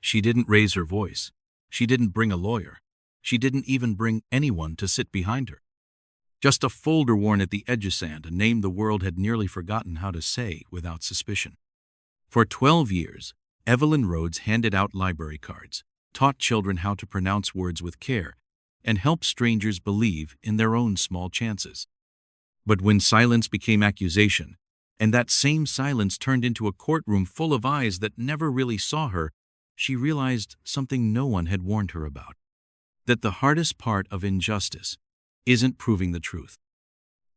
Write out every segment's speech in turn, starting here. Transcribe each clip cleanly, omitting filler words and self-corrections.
She didn't raise her voice. She didn't bring a lawyer. She didn't even bring anyone to sit behind her. Just a folder worn at the edge of sand, a name the world had nearly forgotten how to say without suspicion. For 12 years, Evelyn Rhodes handed out library cards, taught children how to pronounce words with care, and helped strangers believe in their own small chances. But when silence became accusation, and that same silence turned into a courtroom full of eyes that never really saw her, she realized something no one had warned her about. That the hardest part of injustice isn't proving the truth.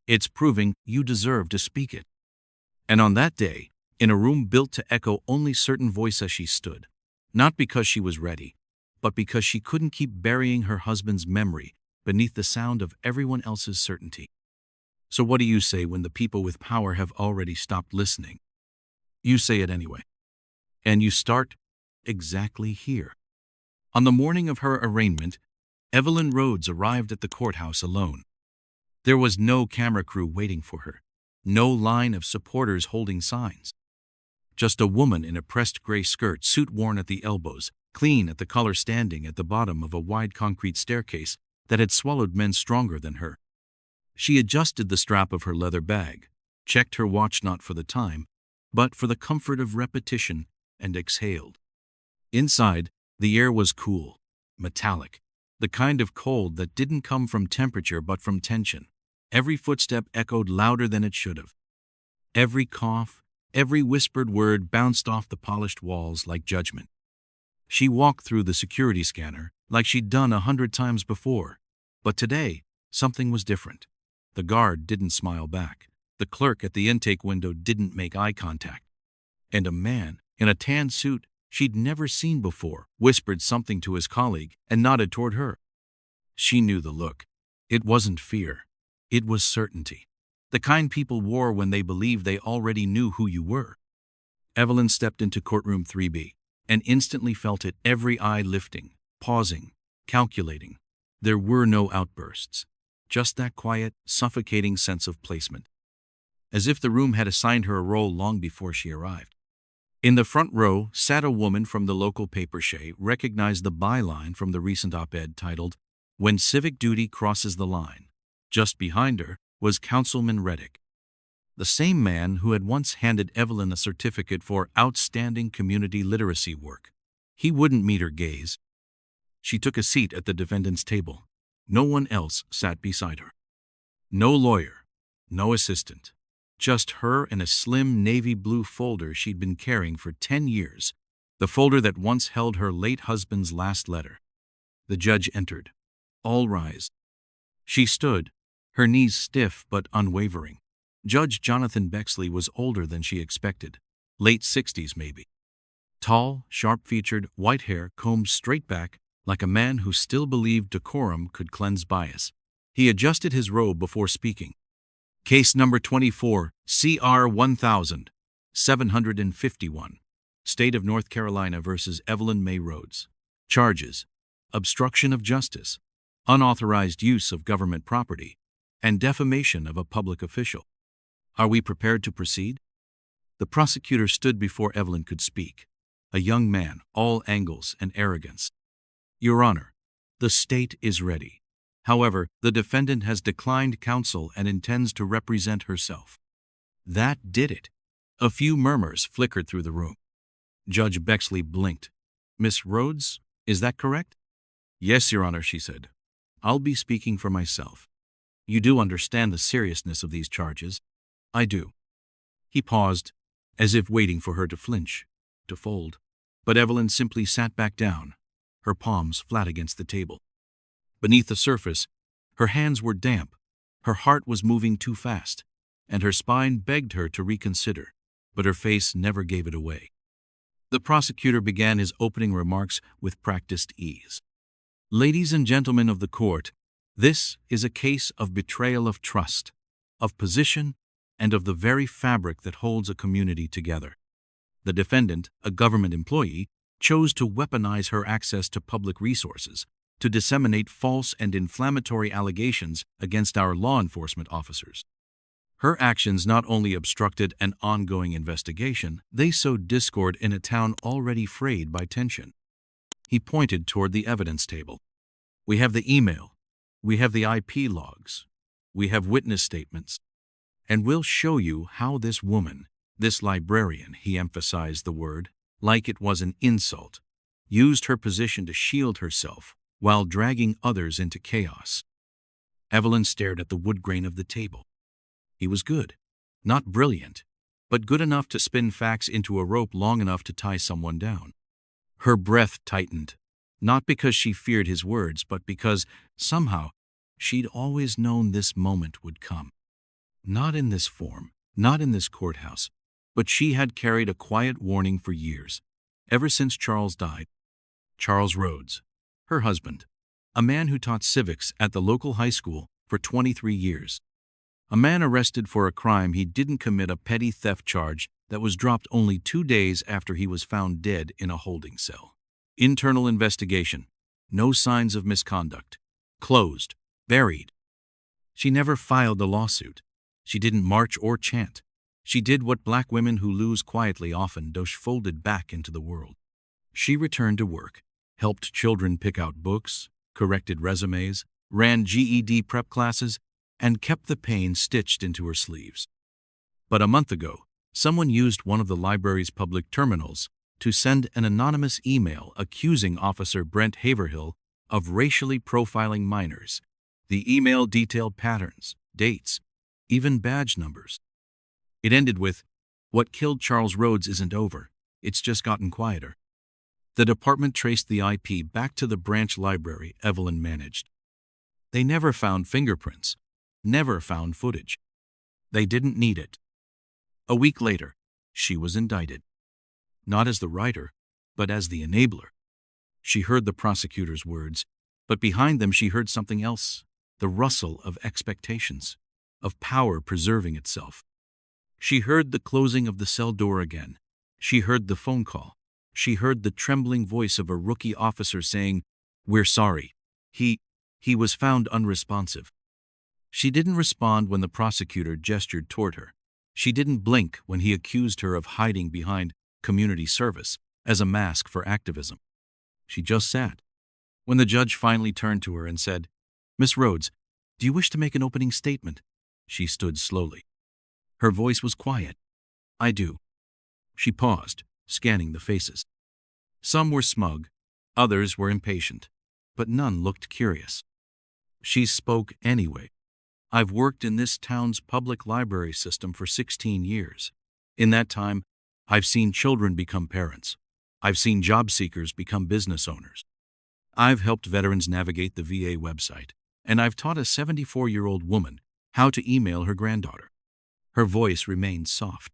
It's proving you deserve to speak it. And on that day, in a room built to echo only certain voices, she stood, not because she was ready, but because she couldn't keep burying her husband's memory beneath the sound of everyone else's certainty. So what do you say when the people with power have already stopped listening? You say it anyway. And you start exactly here. On the morning of her arraignment, Evelyn Rhodes arrived at the courthouse alone. There was no camera crew waiting for her, no line of supporters holding signs. Just a woman in a pressed gray skirt, suit worn at the elbows, clean at the collar, standing at the bottom of a wide concrete staircase that had swallowed men stronger than her. She adjusted the strap of her leather bag, checked her watch not for the time, but for the comfort of repetition, and exhaled. Inside, the air was cool, metallic, the kind of cold that didn't come from temperature but from tension. Every footstep echoed louder than it should have. Every cough, every whispered word bounced off the polished walls like judgment. She walked through the security scanner like she'd done 100 times before, but today, something was different. The guard didn't smile back. The clerk at the intake window didn't make eye contact. And a man, in a tan suit she'd never seen before, whispered something to his colleague and nodded toward her. She knew the look. It wasn't fear. It was certainty. The kind people wore when they believed they already knew who you were. Evelyn stepped into courtroom 3B and instantly felt it, every eye lifting, pausing, calculating. There were no outbursts, just that quiet, suffocating sense of placement. As if the room had assigned her a role long before she arrived. In the front row sat a woman from the local paper. She recognized the byline from the recent op-ed titled, "When Civic Duty Crosses the Line." Just behind her was Councilman Reddick, the same man who had once handed Evelyn a certificate for outstanding community literacy work. He wouldn't meet her gaze. She took a seat at the defendant's table. No one else sat beside her. No lawyer, no assistant. Just her and a slim navy blue folder she'd been carrying for 10 years, the folder that once held her late husband's last letter. The judge entered. All rise. She stood, her knees stiff but unwavering. Judge Jonathan Bexley was older than she expected, late 60s maybe. Tall, sharp-featured, white hair combed straight back like a man who still believed decorum could cleanse bias. He adjusted his robe before speaking. Case number 24, CR 1751, State of North Carolina versus Evelyn May Rhodes. Charges: obstruction of justice, unauthorized use of government property, and defamation of a public official. Are we prepared to proceed? The prosecutor stood before Evelyn could speak, a young man, all angles and arrogance. Your Honor, the state is ready. However, the defendant has declined counsel and intends to represent herself. That did it. A few murmurs flickered through the room. Judge Bexley blinked. Miss Rhodes, is that correct? Yes, Your Honor, she said. I'll be speaking for myself. You do understand the seriousness of these charges? I do. He paused, as if waiting for her to flinch, to fold. But Evelyn simply sat back down, her palms flat against the table. Beneath the surface, her hands were damp, her heart was moving too fast, and her spine begged her to reconsider, but her face never gave it away. The prosecutor began his opening remarks with practiced ease. Ladies and gentlemen of the court, this is a case of betrayal of trust, of position, and of the very fabric that holds a community together. The defendant, a government employee, chose to weaponize her access to public resources to disseminate false and inflammatory allegations against our law enforcement officers. Her actions not only obstructed an ongoing investigation, they sowed discord in a town already frayed by tension. He pointed toward the evidence table. "We have the email. We have the IP logs. We have witness statements. And we'll show you how this woman, this librarian," he emphasized the word, like it was an insult, used her position to shield herself while dragging others into chaos. Evelyn stared at the wood grain of the table. He was good. Not brilliant, but good enough to spin facts into a rope long enough to tie someone down. Her breath tightened, not because she feared his words, but because, somehow, she'd always known this moment would come. Not in this form, not in this courthouse, but she had carried a quiet warning for years, ever since Charles died. Charles Rhodes, her husband, a man who taught civics at the local high school for 23 years. A man arrested for a crime he didn't commit, a petty theft charge that was dropped only 2 days after he was found dead in a holding cell. Internal investigation. No signs of misconduct. Closed. Buried. She never filed a lawsuit. She didn't march or chant. She did what black women who lose quietly often do, folded back into the world. She returned to work, helped children pick out books, corrected resumes, ran GED prep classes, and kept the pain stitched into her sleeves. But a month ago, someone used one of the library's public terminals to send an anonymous email accusing Officer Brent Haverhill of racially profiling minors. The email detailed patterns, dates, even badge numbers. It ended with, "What killed Charles Rhodes isn't over, it's just gotten quieter." The department traced the IP back to the branch library Evelyn managed. They never found fingerprints, never found footage. They didn't need it. A week later, she was indicted. Not as the writer, but as the enabler. She heard the prosecutor's words, but behind them she heard something else, the rustle of expectations, of power preserving itself. She heard the closing of the cell door again. She heard the phone call. She heard the trembling voice of a rookie officer saying, "We're sorry. He was found unresponsive." She didn't respond when the prosecutor gestured toward her. She didn't blink when he accused her of hiding behind community service as a mask for activism. She just sat. When the judge finally turned to her and said, "Miss Rhodes, do you wish to make an opening statement?" She stood slowly. Her voice was quiet. "I do." She paused, scanning the faces. Some were smug, others were impatient, but none looked curious. She spoke anyway. "I've worked in this town's public library system for 16 years. In that time, I've seen children become parents. I've seen job seekers become business owners. I've helped veterans navigate the VA website, and I've taught a 74-year-old woman how to email her granddaughter." Her voice remained soft.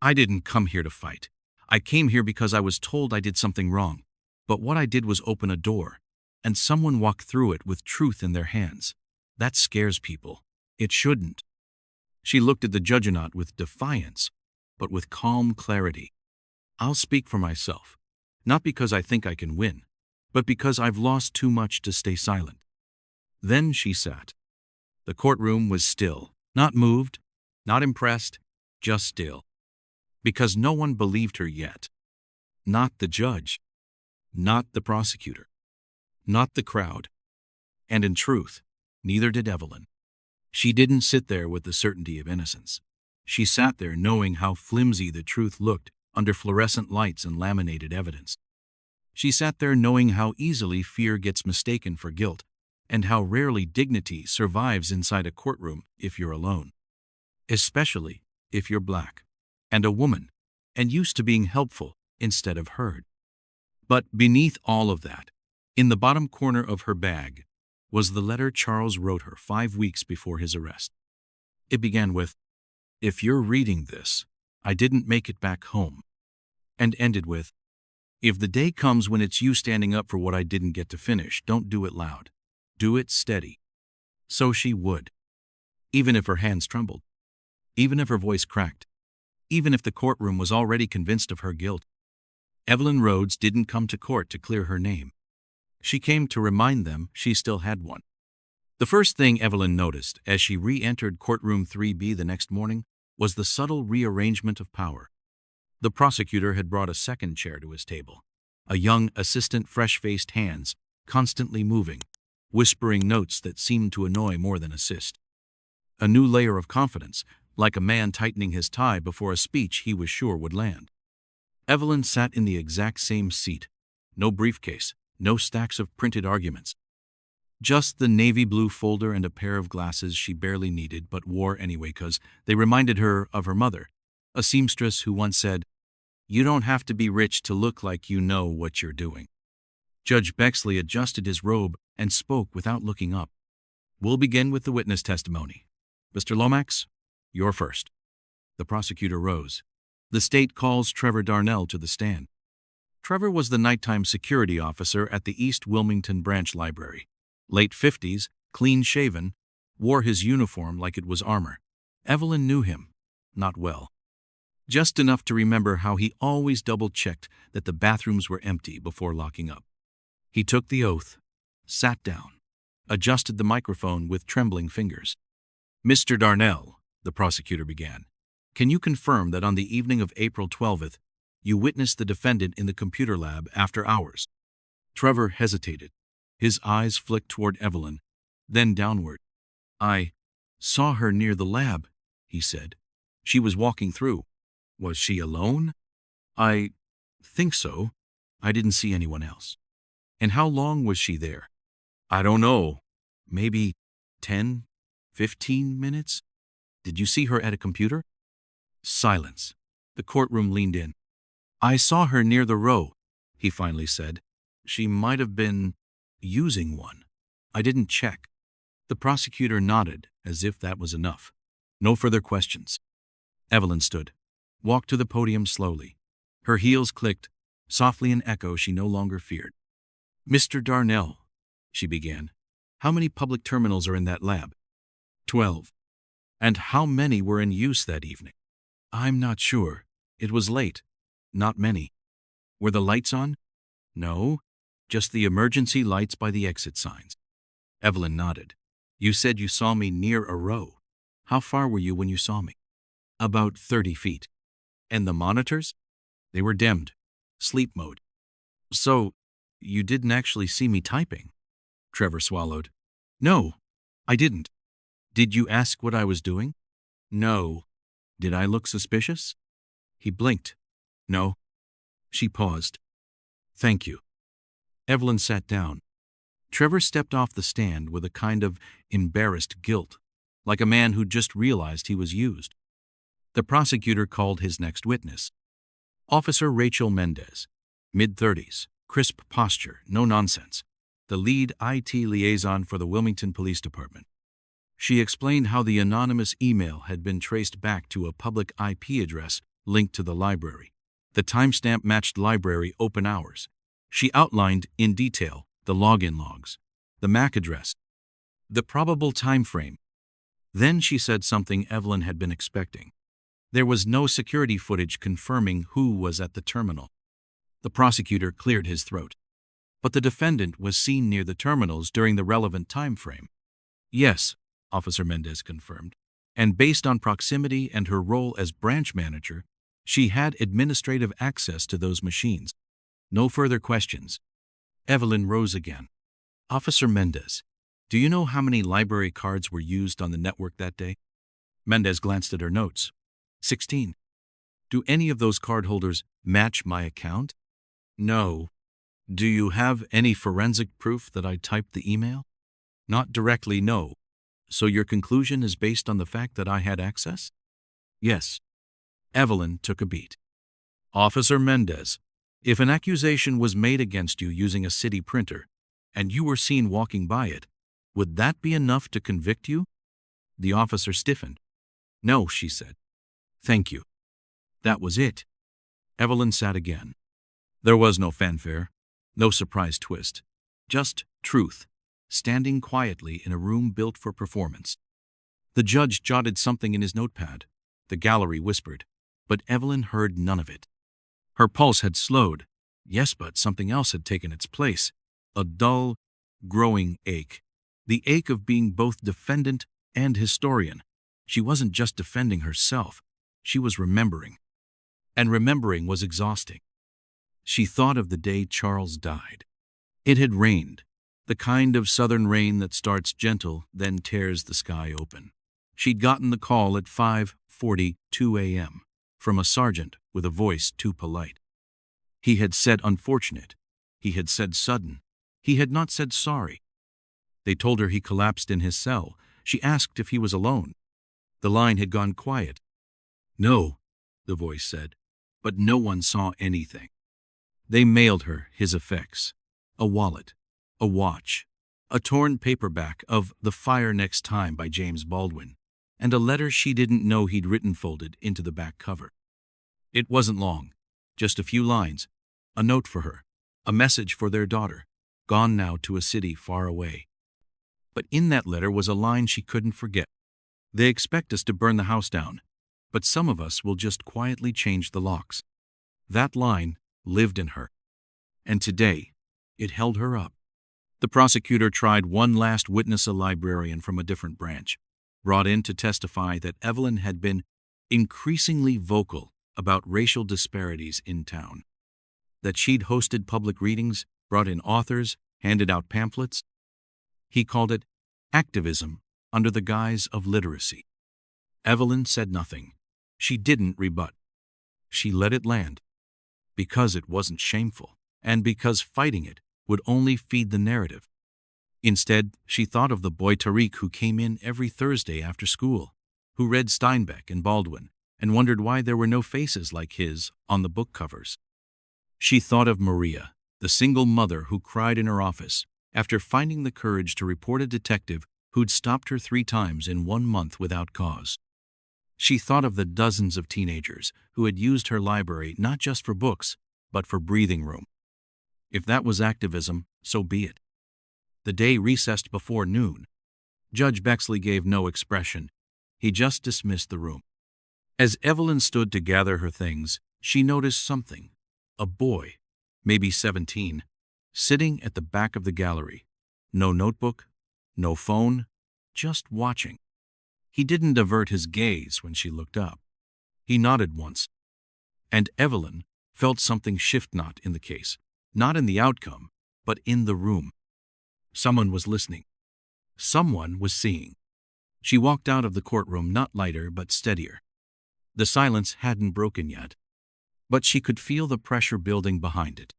"I didn't come here to fight. I came here because I was told I did something wrong. But what I did was open a door, and someone walked through it with truth in their hands. That scares people. It shouldn't." She looked at the judginaut with defiance, but with calm clarity. "I'll speak for myself, not because I think I can win, but because I've lost too much to stay silent." Then she sat. The courtroom was still, not moved, not impressed, just still. Because no one believed her yet. Not the judge. Not the prosecutor. Not the crowd. And in truth, neither did Evelyn. She didn't sit there with the certainty of innocence. She sat there knowing how flimsy the truth looked under fluorescent lights and laminated evidence. She sat there knowing how easily fear gets mistaken for guilt, and how rarely dignity survives inside a courtroom if you're alone. Especially if you're black, and a woman, and used to being helpful instead of heard. But beneath all of that, in the bottom corner of her bag, was the letter Charles wrote her 5 weeks before his arrest. It began with, "If you're reading this, I didn't make it back home," and ended with, "If the day comes when it's you standing up for what I didn't get to finish, don't do it loud. Do it steady." So she would. Even if her hands trembled. Even if her voice cracked. Even if the courtroom was already convinced of her guilt. Evelyn Rhodes didn't come to court to clear her name. She came to remind them she still had one. The first thing Evelyn noticed as she re-entered courtroom 3B the next morning was the subtle rearrangement of power. The prosecutor had brought a second chair to his table, a young assistant, fresh-faced hands, constantly moving, whispering notes that seemed to annoy more than assist. A new layer of confidence, like a man tightening his tie before a speech he was sure would land. Evelyn sat in the exact same seat. No briefcase, no stacks of printed arguments. Just the navy blue folder and a pair of glasses she barely needed but wore anyway because they reminded her of her mother, a seamstress who once said, "You don't have to be rich to look like you know what you're doing." Judge Bexley adjusted his robe and spoke without looking up. "We'll begin with the witness testimony. Mr. Lomax, you're first." The prosecutor rose. "The state calls Trevor Darnell to the stand." Trevor was the nighttime security officer at the East Wilmington Branch Library. Late 50s, clean-shaven, wore his uniform like it was armor. Evelyn knew him, not well. Just enough to remember how he always double-checked that the bathrooms were empty before locking up. He took the oath, sat down, adjusted the microphone with trembling fingers. "Mr. Darnell," the prosecutor began, "can you confirm that on the evening of April 12th, you witnessed the defendant in the computer lab after hours?" Trevor hesitated. His eyes flicked toward Evelyn, then downward. "I saw her near the lab," he said. "She was walking through." "Was she alone?" "I think so. I didn't see anyone else." "And how long was she there?" "I don't know. Maybe 10, 15 minutes." "Did you see her at a computer?" Silence. The courtroom leaned in. "I saw her near the row," he finally said. "She might have been using one. I didn't check." The prosecutor nodded, as if that was enough. No further questions. Evelyn stood, walked to the podium slowly. Her heels clicked, softly an echo she no longer feared. "Mr. Darnell," she began, "how many public terminals are in that lab?" 12. "And how many were in use that evening?" "I'm not sure. It was late. Not many." "Were the lights on?" "No. Just the emergency lights by the exit signs." Evelyn nodded. "You said you saw me near a row. How far were you when you saw me?" "About 30 feet. "And the monitors?" "They were dimmed. Sleep mode." "So, you didn't actually see me typing?" Trevor swallowed. "No, I didn't." "Did you ask what I was doing?" "No." "Did I look suspicious?" He blinked. "No." She paused. "Thank you." Evelyn sat down. Trevor stepped off the stand with a kind of embarrassed guilt, like a man who'd just realized he was used. The prosecutor called his next witness. Officer Rachel Mendez, mid-30s, crisp posture, no nonsense, the lead IT liaison for the Wilmington Police Department. She explained how the anonymous email had been traced back to a public IP address linked to the library. The timestamp matched library open hours. She outlined in detail the login logs, the MAC address, the probable time frame. Then she said something Evelyn had been expecting. There was no security footage confirming who was at the terminal. The prosecutor cleared his throat. "But the defendant was seen near the terminals during the relevant time frame." "Yes," Officer Mendez confirmed. "And based on proximity and her role as branch manager, she had administrative access to those machines." No further questions. Evelyn rose again. "Officer Mendez, do you know how many library cards were used on the network that day?" Mendez glanced at her notes. 16. "Do any of those cardholders match my account?" "No." "Do you have any forensic proof that I typed the email?" "Not directly, no. So your conclusion is based on the fact that I had access?" "Yes." Evelyn took a beat. "Officer Mendez, if an accusation was made against you using a city printer, and you were seen walking by it, would that be enough to convict you?" The officer stiffened. "No," she said. "Thank you." That was it. Evelyn sat again. There was no fanfare, no surprise twist, just truth, standing quietly in a room built for performance. The judge jotted something in his notepad. The gallery whispered, but Evelyn heard none of it. Her pulse had slowed. Yes, but something else had taken its place. A dull, growing ache. The ache of being both defendant and historian. She wasn't just defending herself. She was remembering. And remembering was exhausting. She thought of the day Charles died. It had rained, the kind of southern rain that starts gentle, then tears the sky open. She'd gotten the call at 5:42 a.m. from a sergeant with a voice too polite. He had said unfortunate. He had said sudden. He had not said sorry. They told her he collapsed in his cell. She asked if he was alone. The line had gone quiet. No, the voice said, but no one saw anything. They mailed her his effects: a wallet, a watch, a torn paperback of The Fire Next Time by James Baldwin, and a letter she didn't know he'd written folded into the back cover. It wasn't long, just a few lines, a note for her, a message for their daughter, gone now to a city far away. But in that letter was a line she couldn't forget. They expect us to burn the house down, but some of us will just quietly change the locks. That line lived in her. And today, it held her up. The prosecutor tried one last witness, a librarian from a different branch, brought in to testify that Evelyn had been increasingly vocal about racial disparities in town, that she'd hosted public readings, brought in authors, handed out pamphlets. He called it activism under the guise of literacy. Evelyn said nothing. She didn't rebut. She let it land, because it wasn't shameful, and because fighting it would only feed the narrative. Instead, she thought of the boy Tariq who came in every Thursday after school, who read Steinbeck and Baldwin, and wondered why there were no faces like his on the book covers. She thought of Maria, the single mother who cried in her office after finding the courage to report a detective who'd stopped her 3 times in 1 month without cause. She thought of the dozens of teenagers who had used her library not just for books, but for breathing room. If that was activism, so be it. The day recessed before noon. Judge Bexley gave no expression. He just dismissed the room. As Evelyn stood to gather her things, she noticed something. A boy, maybe 17, sitting at the back of the gallery. No notebook, no phone, just watching. He didn't avert his gaze when she looked up. He nodded once. And Evelyn felt something shift, not in the case, not in the outcome, but in the room. Someone was listening. Someone was seeing. She walked out of the courtroom not lighter but steadier. The silence hadn't broken yet, but she could feel the pressure building behind it.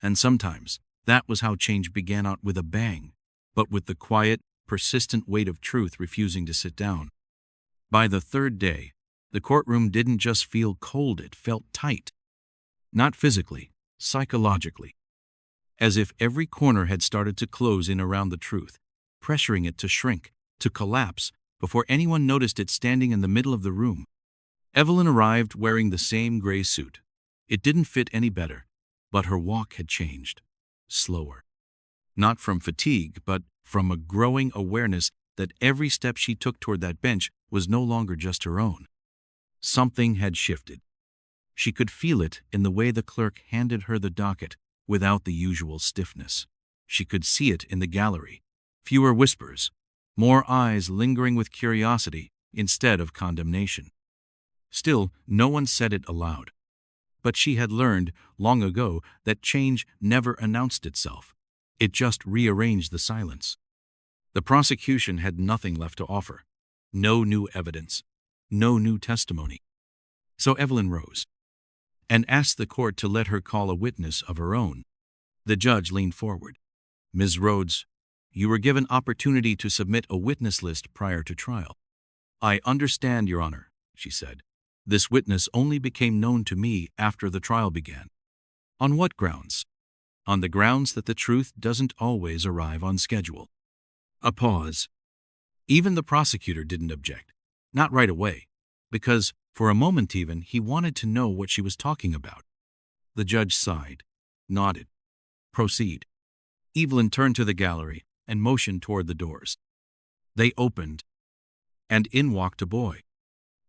And sometimes that was how change began, out with a bang, but with the quiet, persistent weight of truth refusing to sit down. By the 3rd day, the courtroom didn't just feel cold, it felt tight. Not physically, psychologically. As if every corner had started to close in around the truth, pressuring it to shrink, to collapse, before anyone noticed it standing in the middle of the room. Evelyn arrived wearing the same gray suit. It didn't fit any better, but her walk had changed. Slower. Not from fatigue, but from a growing awareness that every step she took toward that bench was no longer just her own. Something had shifted. She could feel it in the way the clerk handed her the docket without the usual stiffness. She could see it in the gallery. Fewer whispers, more eyes lingering with curiosity instead of condemnation. Still, no one said it aloud. But she had learned long ago that change never announced itself. It just rearranged the silence. The prosecution had nothing left to offer. No new evidence. No new testimony. So Evelyn rose and asked the court to let her call a witness of her own. The judge leaned forward. "Ms. Rhodes, you were given opportunity to submit a witness list prior to trial." "I understand, Your Honor," she said. "This witness only became known to me after the trial began." "On what grounds?" "On the grounds that the truth doesn't always arrive on schedule." A pause. Even the prosecutor didn't object. Not right away, because, for a moment even, he wanted to know what she was talking about. The judge sighed, nodded. "Proceed." Evelyn turned to the gallery and motioned toward the doors. They opened, and in walked a boy.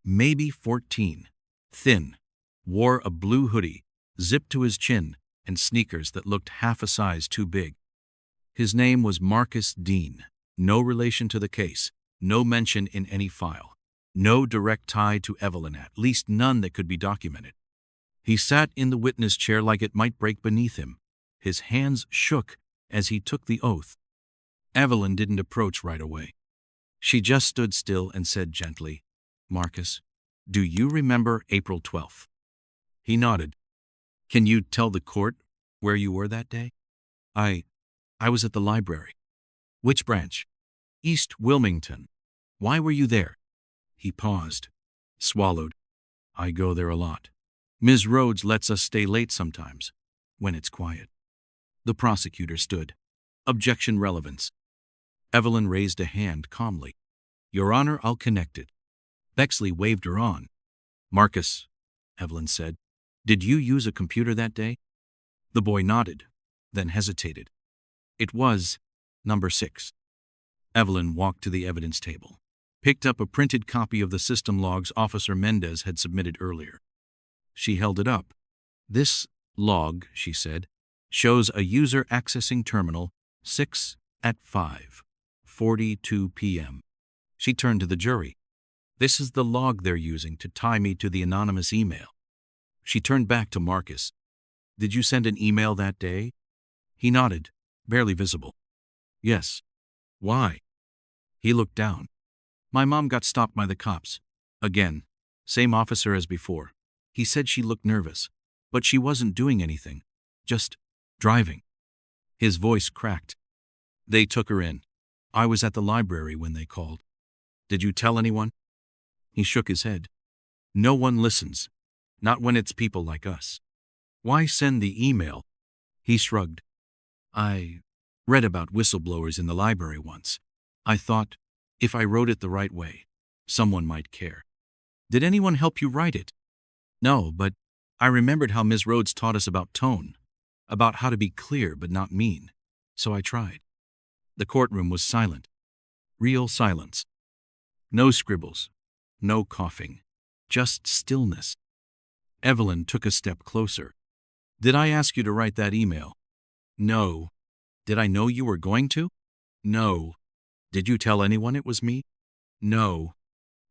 Maybe 14, thin, wore a blue hoodie, zipped to his chin, and sneakers that looked half a size too big. His name was Marcus Dean. No relation to the case, no mention in any file. No direct tie to Evelyn, at least none that could be documented. He sat in the witness chair like it might break beneath him. His hands shook as he took the oath. Evelyn didn't approach right away. She just stood still and said gently, "Marcus, do you remember April 12th?" He nodded. "Can you tell the court where you were that day?" I was at the library." "Which branch?" "East Wilmington." "Why were you there?" He paused, swallowed. "I go there a lot. Ms. Rhodes lets us stay late sometimes, when it's quiet." The prosecutor stood. Objection relevance. Evelyn raised a hand calmly. "Your Honor, I'll connect it." Bexley waved her on. "Marcus," Evelyn said, "did you use a computer that day?" The boy nodded, then hesitated. "It was number 6. Evelyn walked to the evidence table, picked up a printed copy of the system logs Officer Mendez had submitted earlier. She held it up. "This log," she said, "shows a user accessing terminal 6 at 5:42 p.m. She turned to the jury. "This is the log they're using to tie me to the anonymous email." She turned back to Marcus. "Did you send an email that day?" He nodded, barely visible. "Yes." "Why?" He looked down. "My mom got stopped by the cops. Again. Same officer as before. He said she looked nervous, but she wasn't doing anything. Just driving." His voice cracked. "They took her in. I was at the library when they called." "Did you tell anyone?" He shook his head. "No one listens. Not when it's people like us. Why send the email?" He shrugged. "I read about whistleblowers in the library once. I thought, if I wrote it the right way, someone might care." "Did anyone help you write it?" "No, but I remembered how Ms. Rhodes taught us about tone, about how to be clear but not mean. So I tried." The courtroom was silent. Real silence. No scribbles. No coughing. Just stillness. Evelyn took a step closer. "Did I ask you to write that email?" "No." "Did I know you were going to?" "No." "Did you tell anyone it was me?" "No."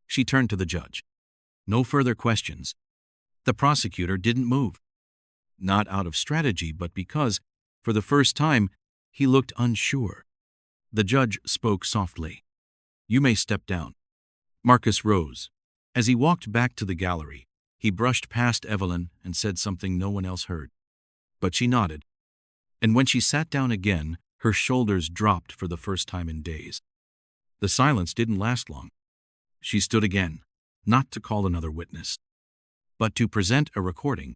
She turned to the judge. No further questions. The prosecutor didn't move. Not out of strategy, but because, for the first time, he looked unsure. The judge spoke softly. "You may step down." Marcus rose. As he walked back to the gallery, he brushed past Evelyn and said something no one else heard. But she nodded. And when she sat down again, her shoulders dropped for the first time in days. The silence didn't last long. She stood again, not to call another witness, but to present a recording.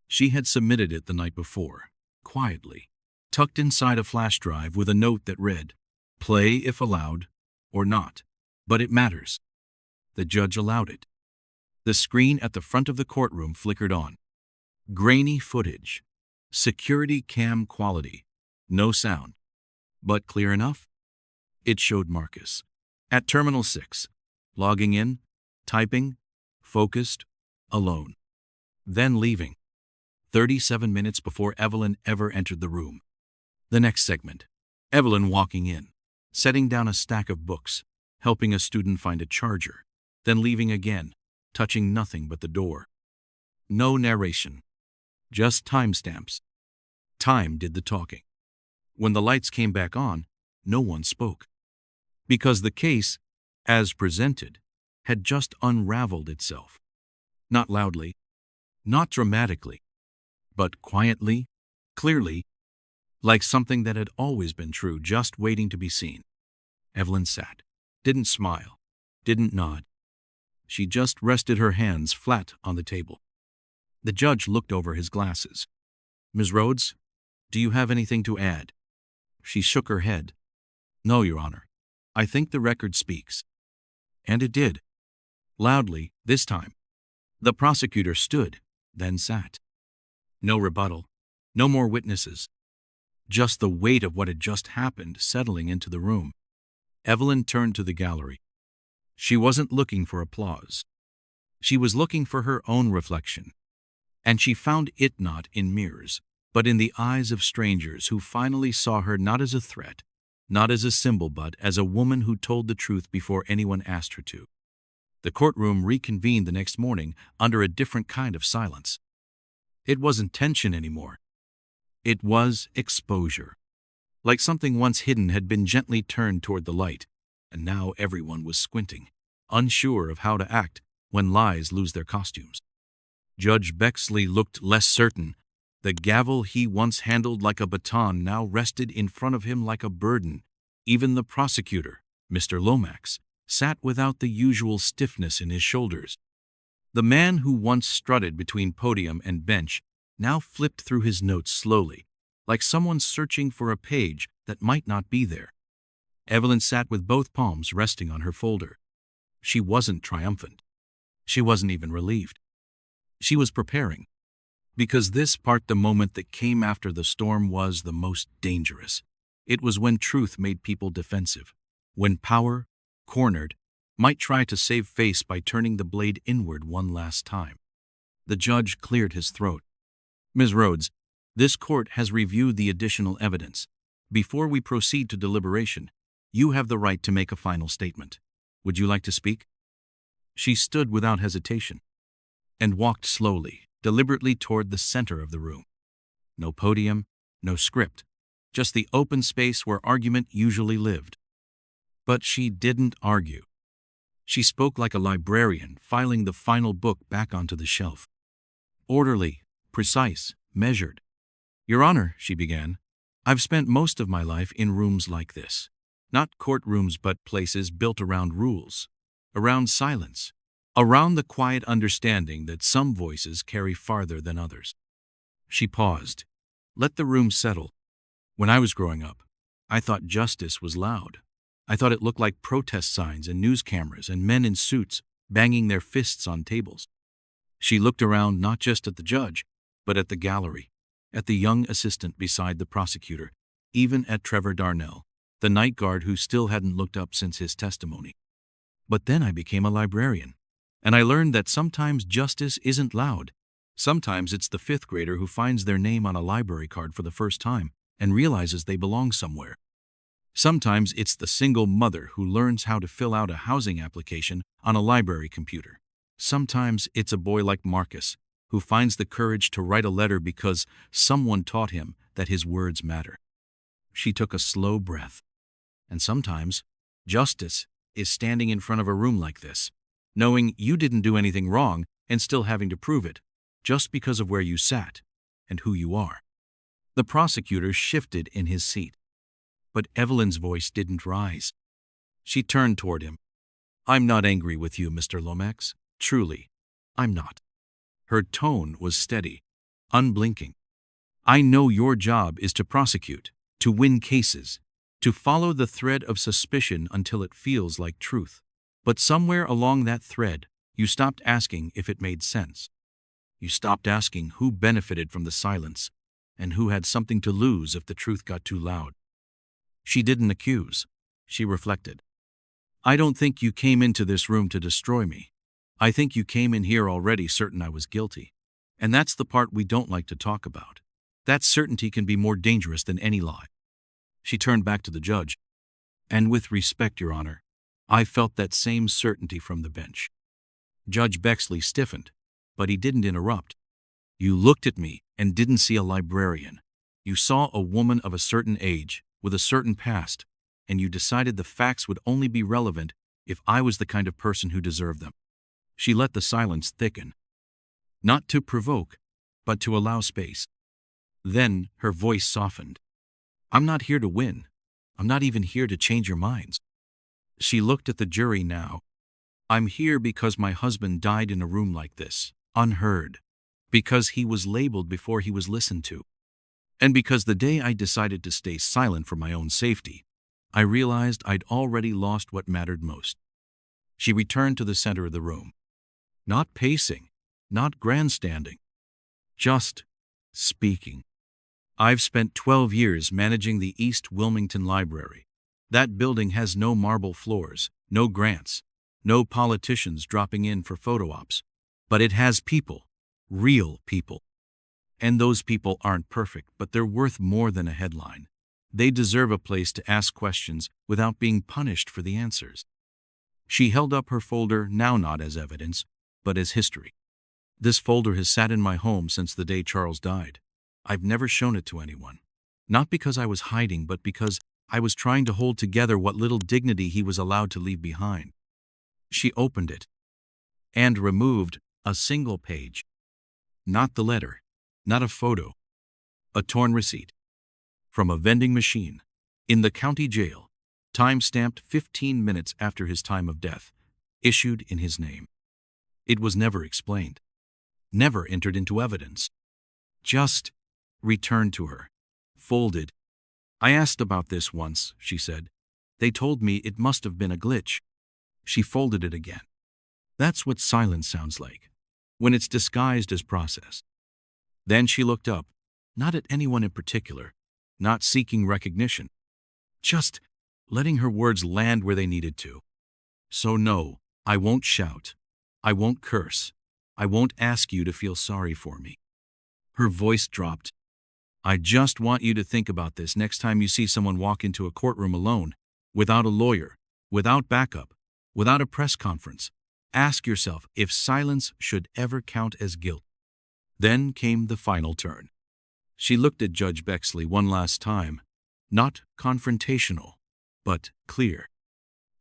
She had submitted it the night before, quietly, tucked inside a flash drive with a note that read, "Play if allowed, or not, but it matters." The judge allowed it. The screen at the front of the courtroom flickered on. Grainy footage. Security cam quality. No sound. But clear enough? It showed Marcus. At Terminal 6. Logging in, typing, focused, alone. Then leaving. 37 minutes before Evelyn ever entered the room. The next segment. Evelyn walking in, setting down a stack of books, helping a student find a charger, then leaving again, touching nothing but the door. No narration. Just timestamps. Time did the talking. When the lights came back on, no one spoke. Because the case, as presented, had just unraveled itself. Not loudly, not dramatically, but quietly, clearly, like something that had always been true, just waiting to be seen. Evelyn sat, didn't smile, didn't nod. She just rested her hands flat on the table. The judge looked over his glasses. "Ms. Rhodes, do you have anything to add?" She shook her head. "No, Your Honor. I think the record speaks." And it did. Loudly, this time. The prosecutor stood, then sat. No rebuttal. No more witnesses. Just the weight of what had just happened settling into the room. Evelyn turned to the gallery. She wasn't looking for applause. She was looking for her own reflection. And she found it not in mirrors, but in the eyes of strangers who finally saw her not as a threat, not as a symbol, but as a woman who told the truth before anyone asked her to. The courtroom reconvened the next morning under a different kind of silence. It wasn't tension anymore. It was exposure. Like something once hidden had been gently turned toward the light, and now everyone was squinting, unsure of how to act when lies lose their costumes. Judge Bexley looked less certain. The gavel he once handled like a baton now rested in front of him like a burden. Even the prosecutor, Mr. Lomax, sat without the usual stiffness in his shoulders. The man who once strutted between podium and bench now flipped through his notes slowly, like someone searching for a page that might not be there. Evelyn sat with both palms resting on her folder. She wasn't triumphant. She wasn't even relieved. She was preparing. Because this part, the moment that came after the storm, was the most dangerous. It was when truth made people defensive. When power, cornered, might try to save face by turning the blade inward one last time. The judge cleared his throat. Ms. Rhodes, this court has reviewed the additional evidence. Before we proceed to deliberation, you have the right to make a final statement. Would you like to speak? She stood without hesitation and walked slowly, deliberately toward the center of the room. No podium, no script, just the open space where argument usually lived. But she didn't argue. She spoke like a librarian filing the final book back onto the shelf. Orderly, precise, measured. Your Honor, she began, I've spent most of my life in rooms like this. Not courtrooms, but places built around rules, around silence, around the quiet understanding that some voices carry farther than others. She paused. Let the room settle. When I was growing up, I thought justice was loud. I thought it looked like protest signs and news cameras and men in suits banging their fists on tables. She looked around not just at the judge, but at the gallery, at the young assistant beside the prosecutor, even at Trevor Darnell, the night guard who still hadn't looked up since his testimony. But then I became a librarian, and I learned that sometimes justice isn't loud. Sometimes it's the fifth grader who finds their name on a library card for the first time and realizes they belong somewhere. Sometimes it's the single mother who learns how to fill out a housing application on a library computer. Sometimes it's a boy like Marcus who finds the courage to write a letter because someone taught him that his words matter. She took a slow breath. And sometimes justice is standing in front of a room like this, knowing you didn't do anything wrong and still having to prove it, just because of where you sat and who you are. The prosecutor shifted in his seat. But Evelyn's voice didn't rise. She turned toward him. I'm not angry with you, Mr. Lomax. Truly, I'm not. Her tone was steady, unblinking. I know your job is to prosecute, to win cases, to follow the thread of suspicion until it feels like truth. But somewhere along that thread, you stopped asking if it made sense. You stopped asking who benefited from the silence and who had something to lose if the truth got too loud. She didn't accuse. She reflected. I don't think you came into this room to destroy me. I think you came in here already certain I was guilty. And that's the part we don't like to talk about. That certainty can be more dangerous than any lie. She turned back to the judge. And with respect, Your Honor, I felt that same certainty from the bench. Judge Bexley stiffened, but he didn't interrupt. You looked at me and didn't see a librarian. You saw a woman of a certain age, with a certain past, and you decided the facts would only be relevant if I was the kind of person who deserved them. She let the silence thicken, not to provoke, but to allow space. Then her voice softened. I'm not here to win. I'm not even here to change your minds. She looked at the jury now. I'm here because my husband died in a room like this, unheard, because he was labeled before he was listened to. And because the day I decided to stay silent for my own safety, I realized I'd already lost what mattered most. She returned to the center of the room. Not pacing, not grandstanding, just speaking. I've spent 12 years managing the East Wilmington Library. That building has no marble floors, no grants, no politicians dropping in for photo ops. But it has people, real people. And those people aren't perfect, but they're worth more than a headline. They deserve a place to ask questions without being punished for the answers. She held up her folder, now not as evidence, but as history. This folder has sat in my home since the day Charles died. I've never shown it to anyone. Not because I was hiding, but because I was trying to hold together what little dignity he was allowed to leave behind. She opened it and removed a single page. Not the letter, not a photo, a torn receipt from a vending machine in the county jail, time-stamped 15 minutes after his time of death, issued in his name. It was never explained, never entered into evidence, just returned to her, folded. I asked about this once, she said. They told me it must have been a glitch. She folded it again. That's what silence sounds like, when it's disguised as process. Then she looked up, not at anyone in particular, not seeking recognition, just letting her words land where they needed to. So no, I won't shout. I won't curse. I won't ask you to feel sorry for me. Her voice dropped. I just want you to think about this next time you see someone walk into a courtroom alone, without a lawyer, without backup, without a press conference. Ask yourself if silence should ever count as guilt. Then came the final turn. She looked at Judge Bexley one last time, not confrontational, but clear.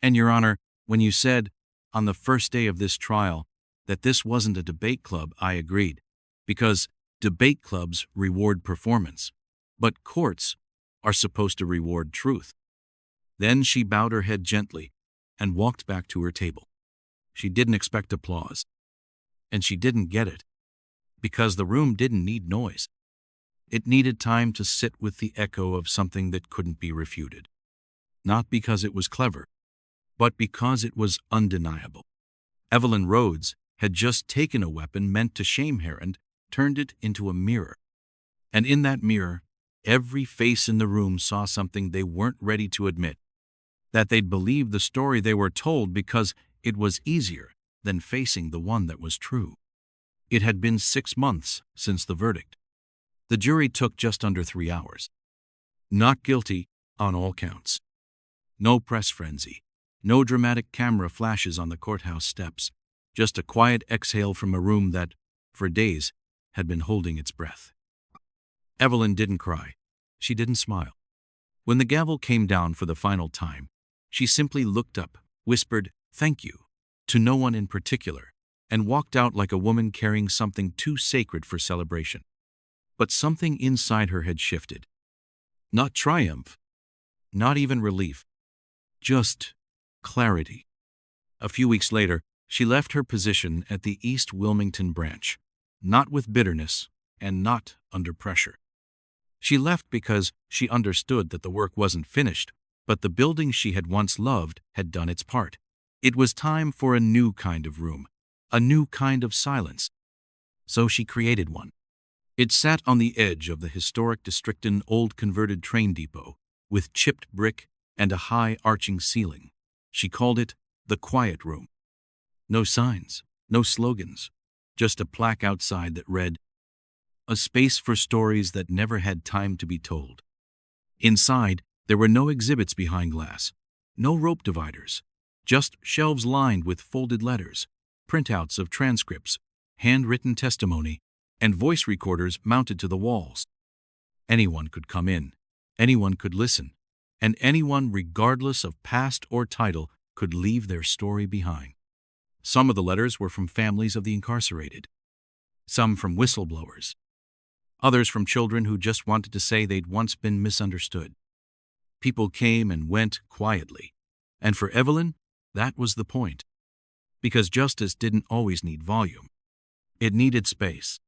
And, Your Honor, when you said, on the first day of this trial, that this wasn't a debate club, I agreed, because debate clubs reward performance, but courts are supposed to reward truth. Then she bowed her head gently and walked back to her table. She didn't expect applause, and she didn't get it, because the room didn't need noise. It needed time to sit with the echo of something that couldn't be refuted. Not because it was clever, but because it was undeniable. Evelyn Rhodes had just taken a weapon meant to shame her and turned it into a mirror. And in that mirror, every face in the room saw something they weren't ready to admit, that they'd believe the story they were told because it was easier than facing the one that was true. It had been 6 months since the verdict. The jury took just under 3 hours. Not guilty on all counts. No press frenzy, no dramatic camera flashes on the courthouse steps, just a quiet exhale from a room that, for days, had been holding its breath. Evelyn didn't cry. She didn't smile. When the gavel came down for the final time, she simply looked up, whispered, "Thank you," to no one in particular, and walked out like a woman carrying something too sacred for celebration. But something inside her had shifted. Not triumph, not even relief, just clarity. A few weeks later, she left her position at the East Wilmington branch, not with bitterness and not under pressure. She left because she understood that the work wasn't finished, but the building she had once loved had done its part. It was time for a new kind of room, a new kind of silence. So she created one. It sat on the edge of the historic Districton old converted train depot, with chipped brick and a high arching ceiling. She called it the Quiet Room. No signs, no slogans, just a plaque outside that read, "A space for stories that never had time to be told." Inside, there were no exhibits behind glass, no rope dividers, just shelves lined with folded letters, printouts of transcripts, handwritten testimony, and voice recorders mounted to the walls. Anyone could come in, anyone could listen, and anyone, regardless of past or title, could leave their story behind. Some of the letters were from families of the incarcerated, some from whistleblowers, others from children who just wanted to say they'd once been misunderstood. People came and went quietly, and for Evelyn, that was the point. Because justice didn't always need volume. It needed space.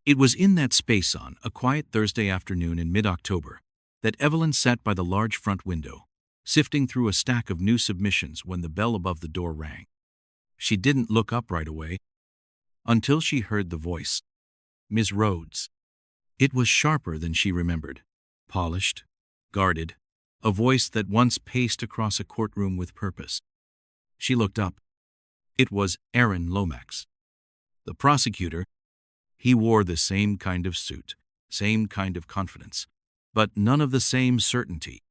It was in that space on a quiet Thursday afternoon in mid-October that Evelyn sat by the large front window, sifting through a stack of new submissions when the bell above the door rang. She didn't look up right away until she heard the voice. Ms. Rhodes. It was sharper than she remembered, polished, guarded, a voice that once paced across a courtroom with purpose. She looked up. It was Aaron Lomax, the prosecutor. He wore the same kind of suit, same kind of confidence, but none of the same certainty.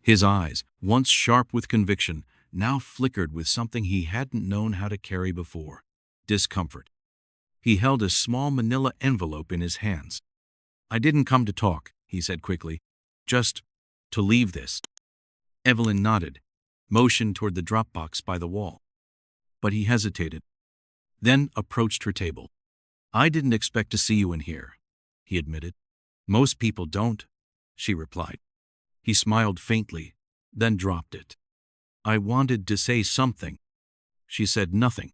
His eyes, once sharp with conviction, now flickered with something he hadn't known how to carry before: discomfort. He held a small manila envelope in his hands. "I didn't come to talk," he said quickly. "Just to leave this." Evelyn nodded, motioned toward the drop box by the wall. But he hesitated, then approached her table. "I didn't expect to see you in here," he admitted. "Most people don't," she replied. He smiled faintly, then dropped it. "I wanted to say something." She said nothing.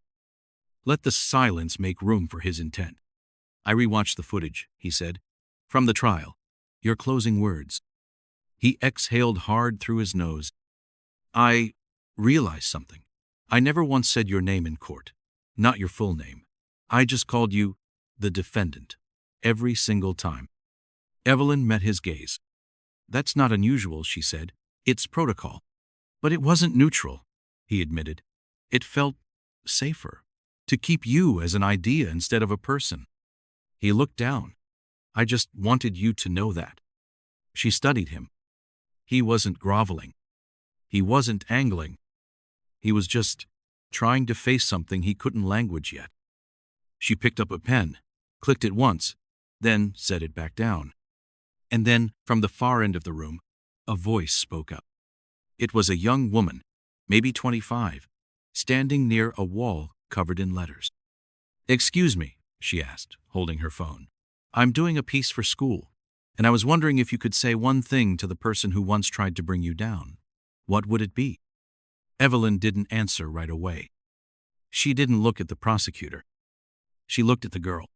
Let the silence make room for his intent. "I rewatched the footage," he said. "From the trial. Your closing words." He exhaled hard through his nose. "I realized something. I never once said your name in court. Not your full name. I just called you the defendant. Every single time." Evelyn met his gaze. "That's not unusual," she said. "It's protocol." "But it wasn't neutral," he admitted. "It felt safer. To keep you as an idea instead of a person." He looked down. "I just wanted you to know that." She studied him. He wasn't groveling. He wasn't angling. He was just trying to face something he couldn't language yet. She picked up a pen, clicked it once, then set it back down. And then, from the far end of the room, a voice spoke up. It was a young woman, maybe 25, standing near a wall covered in letters. "Excuse me," she asked, holding her phone. "I'm doing a piece for school, and I was wondering if you could say one thing to the person who once tried to bring you down. What would it be?" Evelyn didn't answer right away. She didn't look at the prosecutor. She looked at the girl.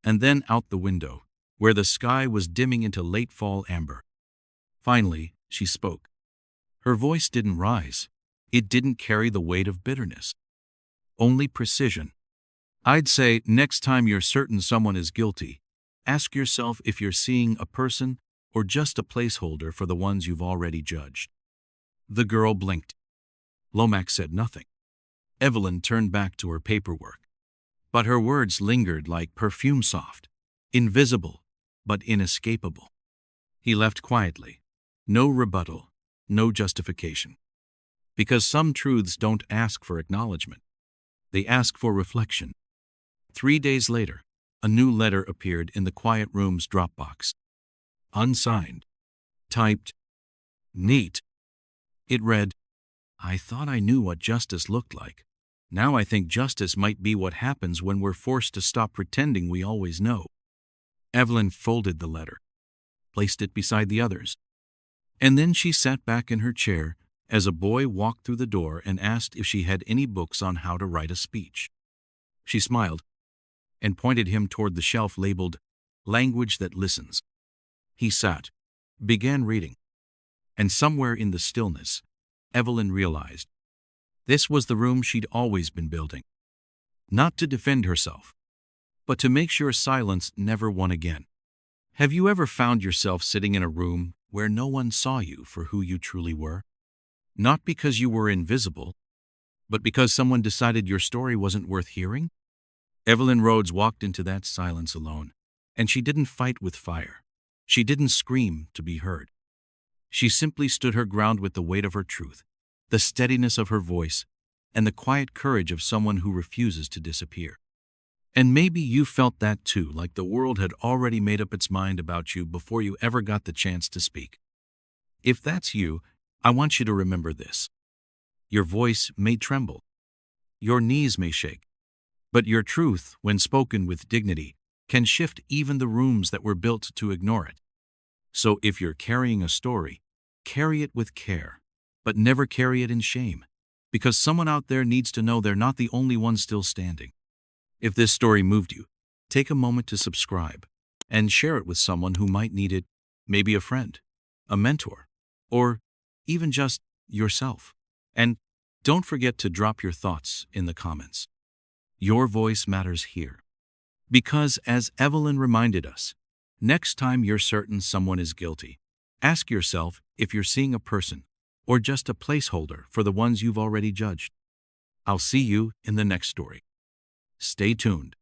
And then out the window, where the sky was dimming into late fall amber. Finally, she spoke. Her voice didn't rise. It didn't carry the weight of bitterness. Only precision. "I'd say next time you're certain someone is guilty, ask yourself if you're seeing a person or just a placeholder for the ones you've already judged." The girl blinked. Lomax said nothing. Evelyn turned back to her paperwork. But her words lingered like perfume soft, invisible, but inescapable. He left quietly. No rebuttal, no justification. Because some truths don't ask for acknowledgement. They ask for reflection. 3 days later, a new letter appeared in the quiet room's Dropbox. Unsigned. Typed. Neat. It read, "I thought I knew what justice looked like. Now I think justice might be what happens when we're forced to stop pretending we always know." Evelyn folded the letter, placed it beside the others. And then she sat back in her chair as a boy walked through the door and asked if she had any books on how to write a speech. She smiled and pointed him toward the shelf labeled "Language That Listens." He sat, began reading, and somewhere in the stillness, Evelyn realized this was the room she'd always been building. Not to defend herself, but to make sure silence never won again. Have you ever found yourself sitting in a room where no one saw you for who you truly were? Not because you were invisible, but because someone decided your story wasn't worth hearing? Evelyn Rhodes walked into that silence alone, and she didn't fight with fire. She didn't scream to be heard. She simply stood her ground with the weight of her truth, the steadiness of her voice, and the quiet courage of someone who refuses to disappear. And maybe you felt that too, like the world had already made up its mind about you before you ever got the chance to speak. If that's you, I want you to remember this. Your voice may tremble. Your knees may shake. But your truth, when spoken with dignity, can shift even the rooms that were built to ignore it. So if you're carrying a story, carry it with care, but never carry it in shame, because someone out there needs to know they're not the only one still standing. If this story moved you, take a moment to subscribe and share it with someone who might need it, maybe a friend, a mentor, or even just yourself. And don't forget to drop your thoughts in the comments. Your voice matters here. Because, as Evelyn reminded us, next time you're certain someone is guilty, ask yourself if you're seeing a person or just a placeholder for the ones you've already judged. I'll see you in the next story. Stay tuned.